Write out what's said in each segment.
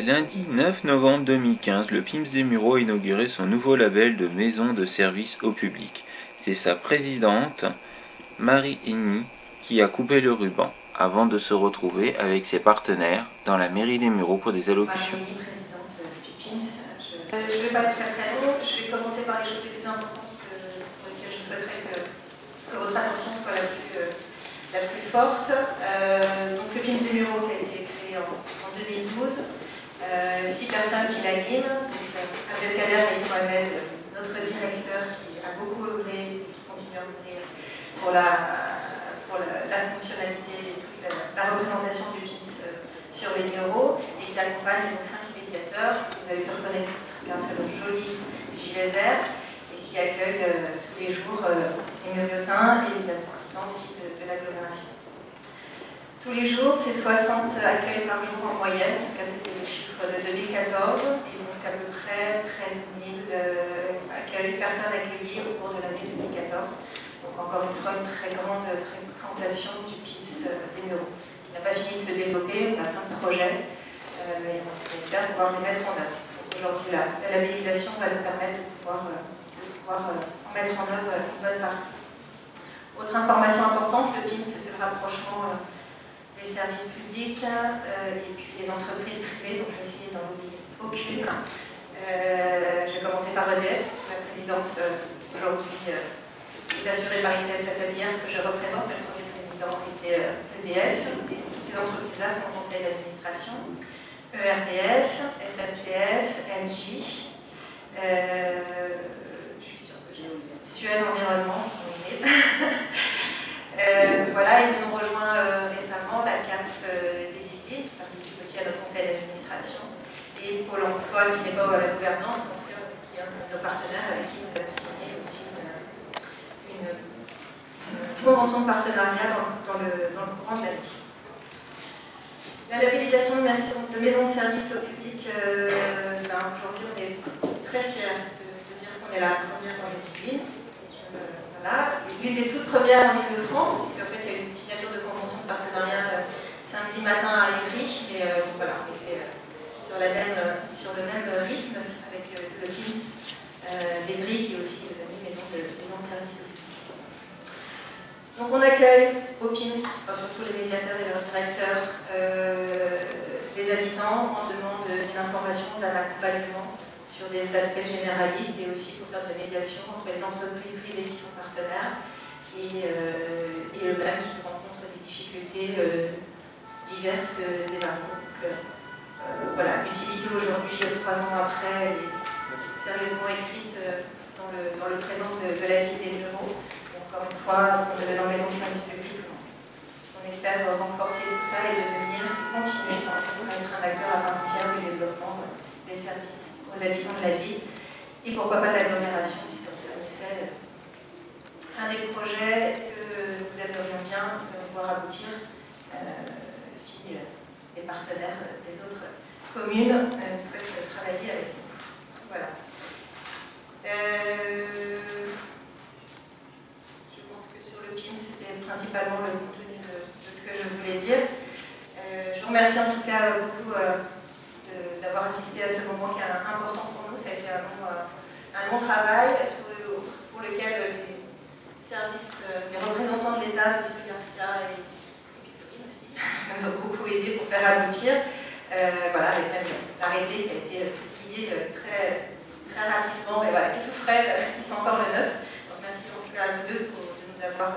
C'est lundi 9 novembre 2015, le PIMS des Mureaux a inauguré son nouveau label de maison de service au public. C'est sa présidente, Marie Henny, qui a coupé le ruban, avant de se retrouver avec ses partenaires dans la mairie des Mureaux pour des allocutions. Marie Henny, présidente du PIMS. Je ne vais pas être très long, je vais commencer par les choses les plus importantes pour lesquelles je souhaiterais que votre attention soit la plus forte. Donc le PIMS des Mureaux qui a été créé en 2012. 6 personnes qui l'animent, Abdelkader et Mohamed, notre directeur qui a beaucoup œuvré et qui continue à œuvrer pour la fonctionnalité et toute la représentation du PIMS sur les Mureaux, et qui accompagne donc 5 médiateurs, que vous avez pu reconnaître grâce à leur joli gilet vert, et qui accueille tous les jours les Muriotins et les habitants aussi de l'agglomération. Tous les jours, c'est 60 accueils par jour en moyenne, en tout cas c'était le chiffre de 2014, et donc à peu près 13 000 personnes accueillies au cours de l'année 2014. Donc encore une fois, une très grande fréquentation du PIMS des Mureaux. Il n'a pas fini de se développer, on a plein de projets, et on espère pouvoir les mettre en œuvre. Aujourd'hui, la labellisation va nous permettre de pouvoir en mettre en œuvre une bonne partie. Autre information importante, le PIMS, c'est le rapprochement des services publics et puis des entreprises privées, donc je vais essayer d'en oublier aucune. Je vais commencer par EDF, parce que la présidence aujourd'hui est assurée par ICL Passabière, ce que je représente, mais le premier président était EDF, et toutes ces entreprises-là sont au conseil d'administration. ERDF, SNCF, Engie, je suis sûre que j'ai Suez Environnement, voilà, ils nous ont rejoint récemment, la CAF des Yvelines, qui participe aussi à notre conseil d'administration, et Pôle emploi, qui n'est pas à la gouvernance, qui est un de nos partenaires avec qui nous avons signé aussi une convention de partenariat dans le courant de l'année. La labellisation de maison de service au public, aujourd'hui on est très fiers de dire qu'on est la première dans les Yvelines. Voilà, l'une des toutes premières en Ile-de-France, puisqu'en fait il y a eu une signature de convention de partenariat samedi matin à Ivry, mais voilà, on était sur le même rythme avec le PIMS d'Ivry, qui est aussi devenu maison de service au public. Donc on accueille au PIMS, enfin, surtout les médiateurs et leurs directeurs, des habitants en demande d'une information, d'un accompagnement sur des aspects généralistes et aussi pour faire de la médiation entre les entreprises privées qui sont partenaires et eux-mêmes qui rencontrent des difficultés diverses et variées. Voilà, l'utilité aujourd'hui, 3 ans après, est sérieusement écrite dans le présent de la vie des Mureaux. Encore une fois, on devient en maison de service public. On espère renforcer tout ça et continuer à être un acteur à part entière du développement des services aux habitants de la ville, et pourquoi pas de l'agglomération, puisque c'est en effet un des projets que vous aimeriez bien voir aboutir si les partenaires des autres communes souhaitent travailler avec nous. Voilà. Je pense que sur le PIMS, c'était principalement le contenu de ce que je voulais dire. Je vous remercie en tout cas beaucoup d'avoir assisté à ce moment qui est important pour nous. Ça a été un long travail pour lequel les services, les représentants de l'État, M. Garcia et Victorine aussi, nous ont beaucoup aidés pour faire aboutir. Voilà, avec même l'arrêté qui a été publié très rapidement, et voilà, qui est tout frais, qui sent encore le neuf. Donc merci en tout cas à vous deux de nous avoir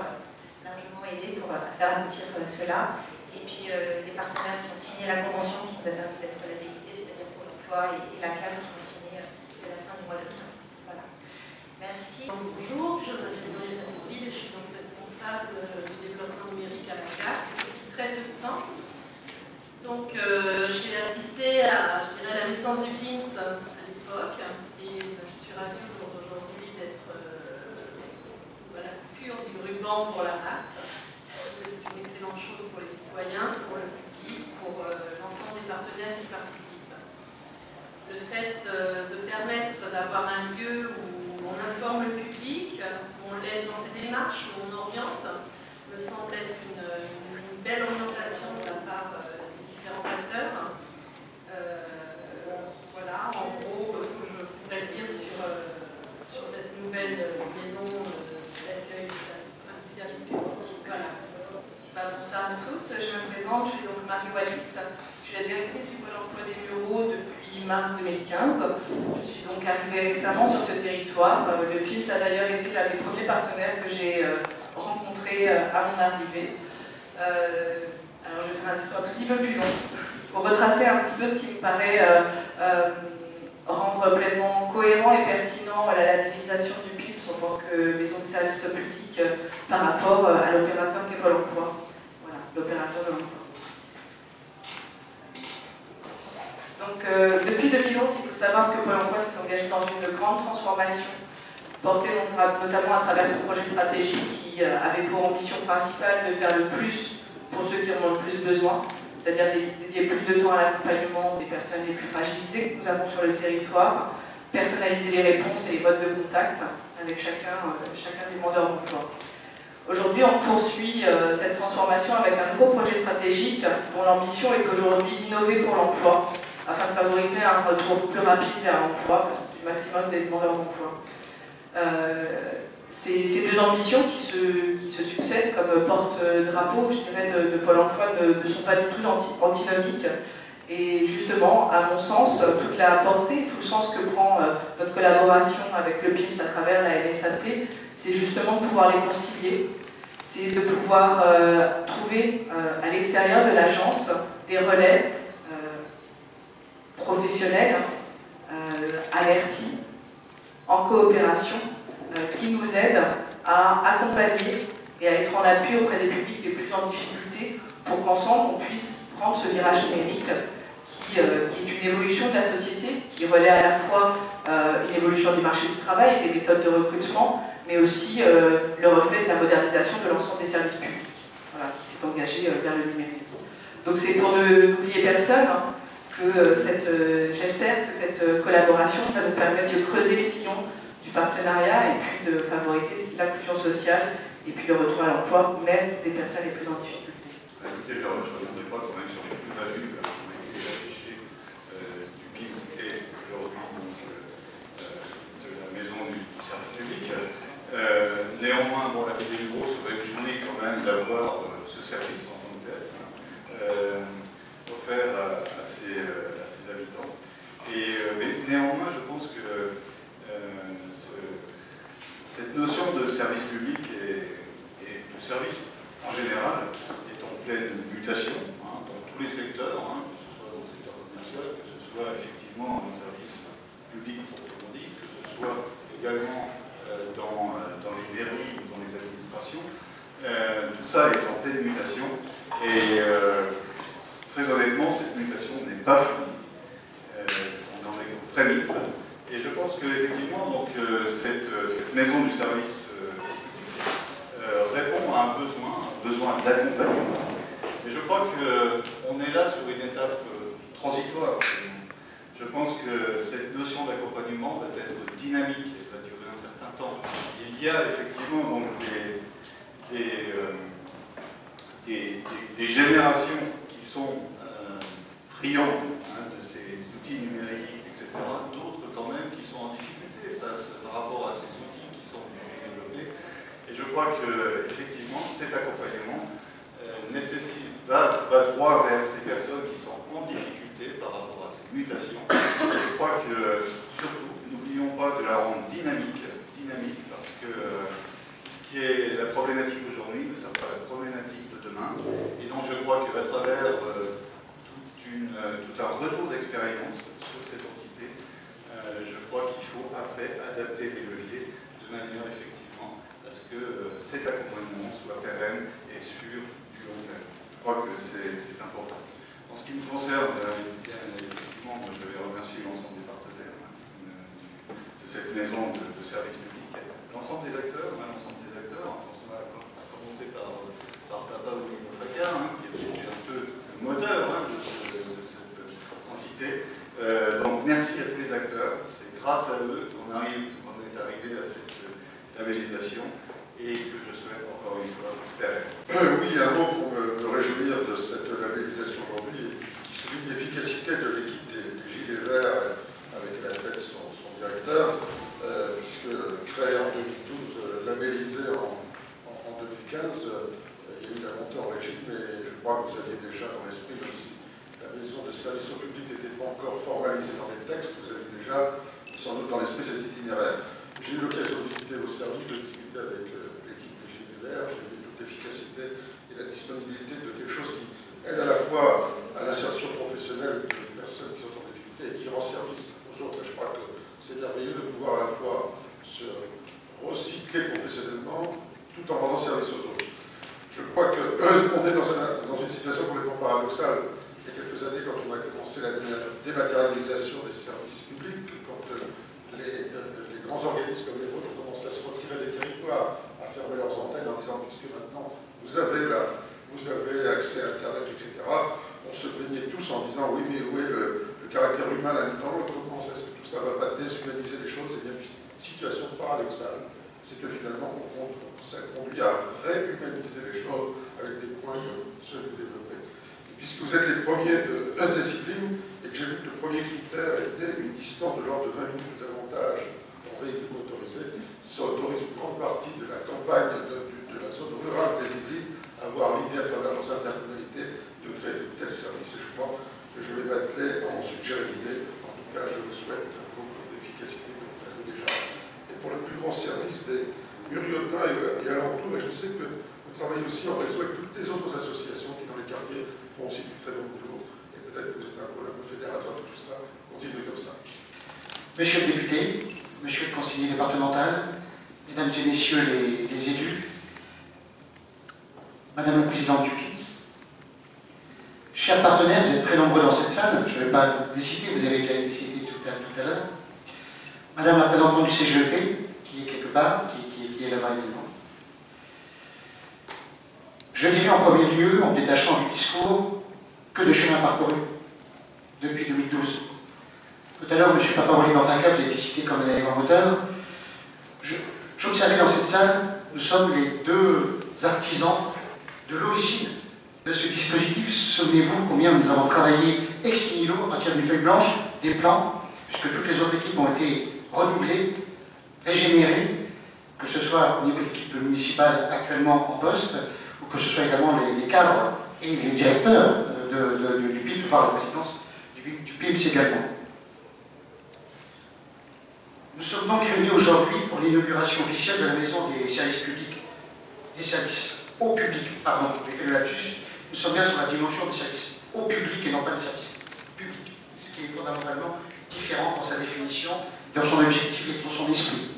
largement aidés pour faire aboutir cela. Et puis les partenaires qui ont signé la convention qui nous a permis d'être labellisés, c'est-à-dire Pôle emploi et la CAF qui ont signé à la fin du mois d'octobre. Voilà. Merci. Bonjour, je m'appelle Doriana Souville et je suis donc responsable du développement numérique à la CAF depuis très peu de temps. Donc j'ai assisté à la naissance du PIMS à l'époque et je suis ravie au jour d'aujourd'hui d'être à la coupure du ruban pour la masque. C'est une excellente chose pour les citoyens, pour le public, pour l'ensemble des partenaires qui participent. Le fait de permettre d'avoir un lieu où on informe le public, où on l'aide dans ses démarches, où on oriente, me semble être une belle orientation de la part des différents acteurs. mars 2015. Je suis donc arrivée récemment sur ce territoire. Le PIMS a d'ailleurs été l'un des premiers partenaires que j'ai rencontrés à mon arrivée. Alors je vais faire un discours un tout petit peu plus long pour retracer un petit peu ce qui me paraît rendre pleinement cohérent et pertinent la labellisation du PIMS en tant que maison de service au public par rapport à l'opérateur qu'est Pôle emploi. Voilà, l'opérateur de l'emploi. Donc depuis 2011, il faut savoir que Pôle emploi s'est engagé dans une grande transformation portée notamment à travers son projet stratégique qui avait pour ambition principale de faire le plus pour ceux qui en ont le plus besoin, c'est-à-dire dédier plus de temps à l'accompagnement des personnes les plus fragilisées que nous avons sur le territoire, personnaliser les réponses et les modes de contact avec chacun des demandeurs d'emploi. Aujourd'hui, on poursuit cette transformation avec un nouveau projet stratégique dont l'ambition est qu'aujourd'hui d'innover pour l'emploi afin de favoriser un retour plus rapide vers l'emploi du maximum des demandeurs d'emploi. Ces deux ambitions qui se succèdent comme porte-drapeau, je dirais, de Pôle emploi ne sont pas du tout antinomiques. Et justement, à mon sens, toute la portée, tout le sens que prend notre collaboration avec le PIMS à travers la MSAP, c'est justement de pouvoir les concilier, c'est de pouvoir trouver à l'extérieur de l'agence des relais professionnels, avertis, en coopération, qui nous aident à accompagner et à être en appui auprès des publics les plus en difficulté pour qu'ensemble on puisse prendre ce virage numérique qui est une évolution de la société, qui relaie à la fois une évolution du marché du travail et des méthodes de recrutement, mais aussi le reflet de la modernisation de l'ensemble des services publics, voilà, qui s'est engagé vers le numérique. Donc c'est pour n'oublier personne que j'espère que cette collaboration va nous permettre de creuser le sillon du partenariat et puis de favoriser l'inclusion sociale et puis le retour à l'emploi, même des personnes les plus en difficulté. Écoutez, je ne reviendrai pas quand même sur les plus-values qui ont été affichées du PIMS et aujourd'hui de la maison du service public. Néanmoins, bon, la PDU se réjouit quand même d'avoir ce service en tant que tel offert à ses habitants. Mais néanmoins, je pense que cette notion de service public et de service en général est en pleine mutation dans tous les secteurs, que ce soit dans le secteur commercial, que ce soit effectivement dans le service public proprement dit, que ce soit également dans les mairies ou dans les administrations. Tout ça est en pleine mutation et très honnêtement, cette mutation n'est pas finie. On en est aux prémices. Et je pense qu'effectivement, cette maison du service répond à un besoin d'accompagnement. Et je crois qu'on est là sur une étape transitoire. Je pense que cette notion d'accompagnement va être dynamique et va durer un certain temps. Il y a effectivement donc des générations qui sont friandes de ces outils numériques, etc. D'autres quand même qui sont en difficulté par rapport à ces outils qui sont développés. Et je crois qu'effectivement, cet accompagnement va droit vers ces personnes qui sont en difficulté par rapport à cette mutation. Je crois que, surtout, n'oublions pas de la rendre dynamique parce que ce qui est la problématique aujourd'hui ne sera pas la problématique de demain. Et donc je crois qu'à travers tout un retour d'expérience sur cette entité, je crois qu'il faut après adapter les leviers de manière effectivement à ce que cet accompagnement soit pérenne et sûr du long terme. Je crois que c'est important. En ce qui me concerne, effectivement, je vais remercier l'ensemble des partenaires de cette maison de service public, l'ensemble des acteurs, on va commencer par Papa Olivier Facar, qui est un peu le moteur de cette entité. Donc merci à tous les acteurs, c'est grâce à eux qu'on est arrivé à cette labellisation et que je souhaite encore une fois pérenne. Oui, un mot pour me réjouir de cette labellisation aujourd'hui qui souligne l'efficacité de l'équipe des Gilets Verts avec à la tête son directeur, puisque créé en 2012, labellisé en 2015, il y a eu la montée en régime et je crois que vous aviez déjà dans l'esprit, même si la maison de service au public n'était pas encore formalisée dans les texte, vous avez déjà, sans doute dans l'esprit, cet itinéraire. J'ai eu l'occasion de visiter vos services, de discuter avec l'équipe des Gilets Verts, j'ai vu toute l'efficacité et la disponibilité de quelque chose qui aide à la fois à l'insertion professionnelle de personnes qui sont en difficulté et qui rend service aux autres. Et je crois que c'est merveilleux de pouvoir à la fois se recycler professionnellement tout en rendant service aux autres. Je crois qu'on est dans une situation complètement paradoxale. Il y a quelques années, quand on a commencé la dématérialisation des services publics, quand les grands organismes comme les vôtres ont commencé à se retirer des territoires, à fermer leurs antennes en disant puisque maintenant vous avez accès à Internet, etc. On se plaignait tous en disant oui, mais où est le caractère humain là-dedans? Comment est-ce que tout ça ne va pas déshumaniser les choses? Et bien, situation paradoxale, c'est que finalement, ça conduit à réhumaniser les choses avec des points comme ceux que vous développez. Et puisque vous êtes les premiers de discipline, et que j'ai vu que le premier critère était une distance de l'ordre de 20 minutes davantage en véhicule motorisé, ça autorise une grande partie de la campagne de la zone rurale des Yvelines à avoir l'idée à travers leurs intercommunalités de créer de tels services. Et je crois que je vais m'atteler en suggérer l'idée. En tout cas, je vous souhaite beaucoup d'efficacité que vous avez déjà. Et pour le plus grand service des Muriotins et alentours, et je sais que vous travaillez aussi en réseau avec toutes les autres associations qui, dans les quartiers, font aussi du très bon boulot. Et peut-être que vous êtes un peu fédérateur de tout cela. Continuez comme cela. Monsieur le député, monsieur le conseiller départemental, mesdames et messieurs les élus, madame la présidente du PIMS, chers partenaires, vous êtes très nombreux dans cette salle, je ne vais pas les citer, vous avez déjà été cités tout à l'heure, madame la représentante du CGEP, qui est quelque part, qui est là-bas également. Je dirais en premier lieu, en détachant du discours, que de chemin parcouru depuis 2012. Tout à l'heure, M. Paparoli-Gorfaka, vous avez été cité comme un élément moteur. J'observais dans cette salle, nous sommes les deux artisans de l'origine de ce dispositif. Souvenez-vous combien nous avons travaillé ex nihilo à partir d'une feuille blanche, des plans, puisque toutes les autres équipes ont été renouvelées, régénérées, que ce soit au niveau de l'équipe municipale actuellement en poste, ou que ce soit également les cadres et les directeurs du PIMS, voire la présidence du PIMS également. Nous sommes donc réunis aujourd'hui pour l'inauguration officielle de la maison des services publics, des services au public, pardon, j'ai fait le lapsus. Nous sommes bien sur la dimension des services au public et non pas des services publics, ce qui est fondamentalement différent dans sa définition, dans son objectif et dans son esprit.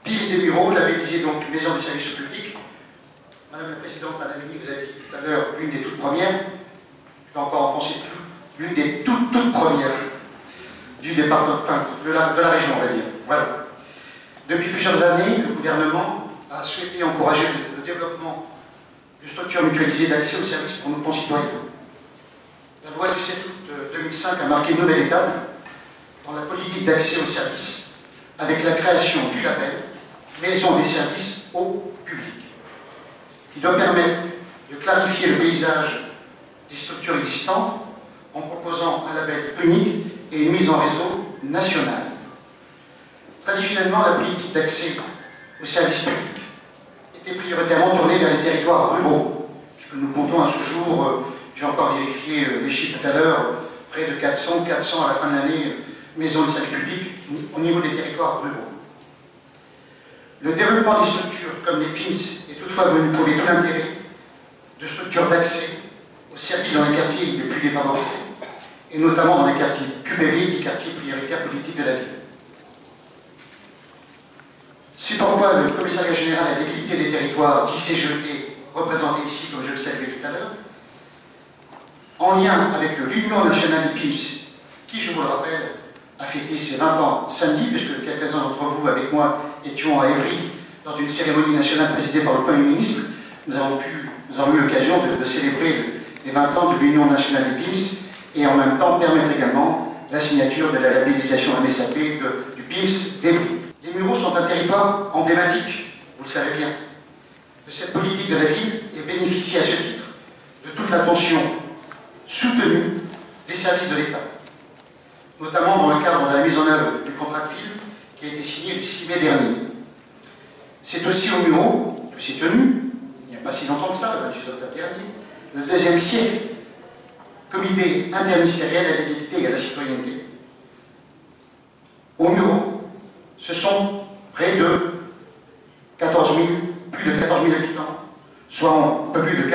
PIMS des Mureaux, labellisé donc maison des services au public. Madame la Présidente, Madame Henny, vous avez dit tout à l'heure l'une des toutes premières, je vais encore enfoncer l'une des toutes premières du département, enfin de la région, on va dire. Voilà. Depuis plusieurs années, le gouvernement a souhaité encourager le développement de structures mutualisées d'accès aux services pour nos concitoyens. La loi du 7 août 2005 a marqué une nouvelle étape dans la politique d'accès aux services, avec la création du label Maison des services au public, qui doit permettre de clarifier le paysage des structures existantes en proposant un label unique et une mise en réseau nationale. Traditionnellement, la politique d'accès aux services publics était prioritairement tournée vers les territoires ruraux, puisque nous comptons à ce jour, j'ai encore vérifié les chiffres tout à l'heure, près de 400 à la fin de l'année, maisons de services publics au niveau des territoires ruraux. Le développement des structures comme les PIMS est toutefois venu prouver tout l'intérêt de structures d'accès aux services dans les quartiers les plus défavorisés, et notamment dans les quartiers QPV, des quartiers prioritaires politiques de la ville. C'est pourquoi le Commissariat général à l'égalité des territoires, dit CGET, représenté ici, comme je le saluais tout à l'heure, en lien avec l'Union nationale des PIMS, qui, je vous le rappelle, a fêté ses 20 ans samedi, puisque quelques-uns d'entre vous, avec moi, étions à Évry, lors d'une cérémonie nationale présidée par le Premier ministre. Nous avons eu l'occasion de célébrer les 20 ans de l'Union nationale des PIMS, et en même temps permettre également la signature de la labellisation MSAP du PIMS d'Évry. Les Mureaux sont un territoire emblématique, vous le savez bien, de cette politique de la ville et bénéficie à ce titre de toute l'attention soutenue des services de l'État, notamment dans le cadre de la mise en œuvre du contrat de ville qui a été signé le 6 mai dernier. C'est aussi aux Mureaux que s'est tenu, il n'y a pas si longtemps que ça, le 26 octobre dernier, le 2e siècle, comité interministériel à l'égalité et à la citoyenneté. Au Mureau, ce sont près de plus de 14 000 habitants, soit un peu plus de 42%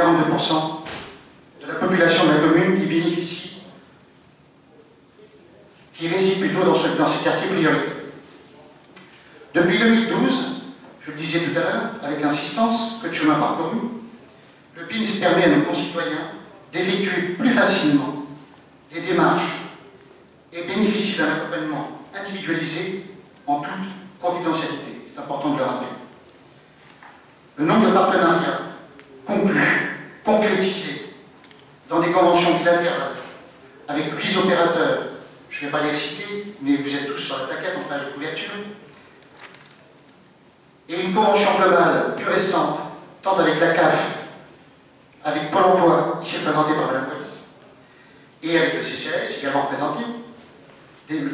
de la population de la commune qui bénéficie, qui réside plutôt dans ces quartiers prioritaires. Depuis 2012, je le disais tout à l'heure, avec insistance, que de chemin parcouru, le PIMS permet à nos concitoyens d'effectuer plus facilement des démarches et bénéficie d'un accompagnement individualisé en toute confidentialité. C'est important de le rappeler. Le nombre de partenariats conclus, concrétisés dans des conventions bilatérales avec 8 opérateurs, je ne vais pas les citer, mais vous êtes tous sur la plaquette en page de couverture, et une convention globale plus récente, tant avec la CAF, avec Pôle emploi, ici représenté par Mme Police, et avec le CCAS, également représenté.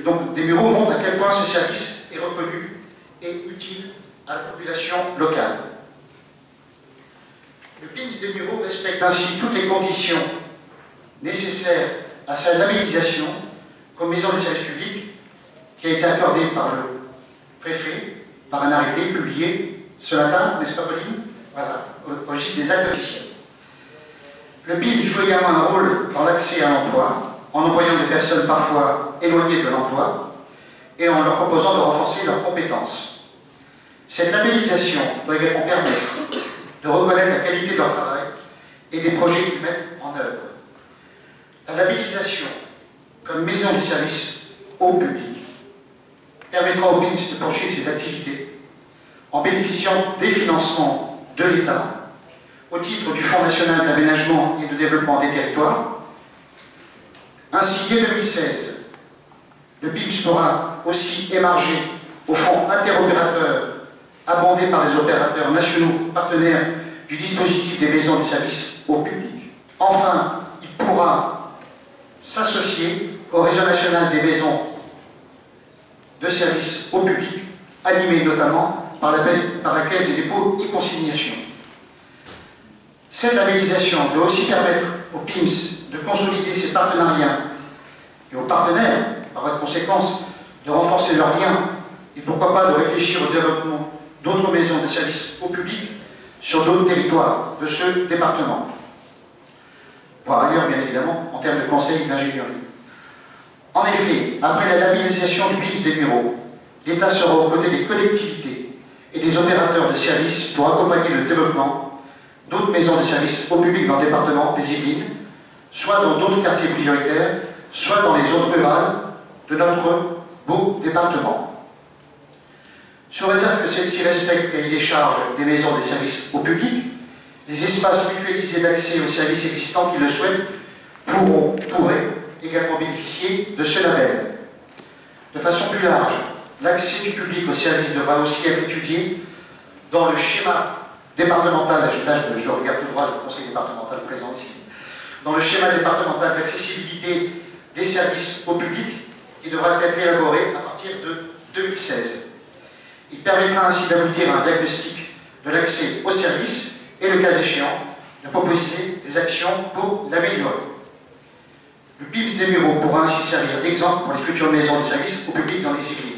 Donc des bureaux montrent à quel point ce service est reconnu et utile à la population locale. Le PIMS des bureaux respecte ainsi toutes les conditions nécessaires à sa labellisation comme maison de service public qui a été accordée par le préfet par un arrêté publié ce matin, n'est-ce pas Pauline? Voilà, au registre des actes officiels. Le PIMS joue également un rôle dans l'accès à l'emploi, en employant des personnes parfois éloignées de l'emploi et en leur proposant de renforcer leurs compétences. Cette labellisation doit également permettre de reconnaître la qualité de leur travail et des projets qu'ils mettent en œuvre. La labellisation comme maison du service au public permettra au PIMS de poursuivre ses activités en bénéficiant des financements de l'État au titre du Fonds national d'aménagement et de développement des territoires. Ainsi, dès 2016, le PIMS pourra aussi émarger au fonds interopérateur abondé par les opérateurs nationaux partenaires du dispositif des maisons de service au public. Enfin, il pourra s'associer au réseau national des maisons de service au public, animé notamment par la Caisse des dépôts et consignations. Cette labellisation doit aussi permettre au PIMS de consolider ses partenariats et aux partenaires, par voie de conséquence, de renforcer leurs liens et pourquoi pas de réfléchir au développement d'autres maisons de service au public sur d'autres territoires de ce département, voire ailleurs bien évidemment en termes de conseils et d'ingénierie. En effet, après la labellisation du PIMS des bureaux, l'État sera aux côtés des collectivités et des opérateurs de services pour accompagner le développement d'autres maisons de service au public dans le département des Yvelines, soit dans d'autres quartiers prioritaires, soit dans les zones rurales de notre beau département. Sous réserve que celles-ci respectent le cahier des charges des maisons des services au public, les espaces mutualisés d'accès aux services existants qui le souhaitent pourraient également bénéficier de ce label. De façon plus large, l'accès du public aux services devra aussi être étudié dans le schéma départemental, là je regarde tout droit le conseil départemental présent ici, dans le schéma départemental d'accessibilité des services au public qui devra être élaboré à partir de 2016. Il permettra ainsi d'aboutir à un diagnostic de l'accès aux services et, le cas échéant, de proposer des actions pour l'améliorer. Le PIMS des bureaux pourra ainsi servir d'exemple pour les futures maisons de services au public dans les Yvelines.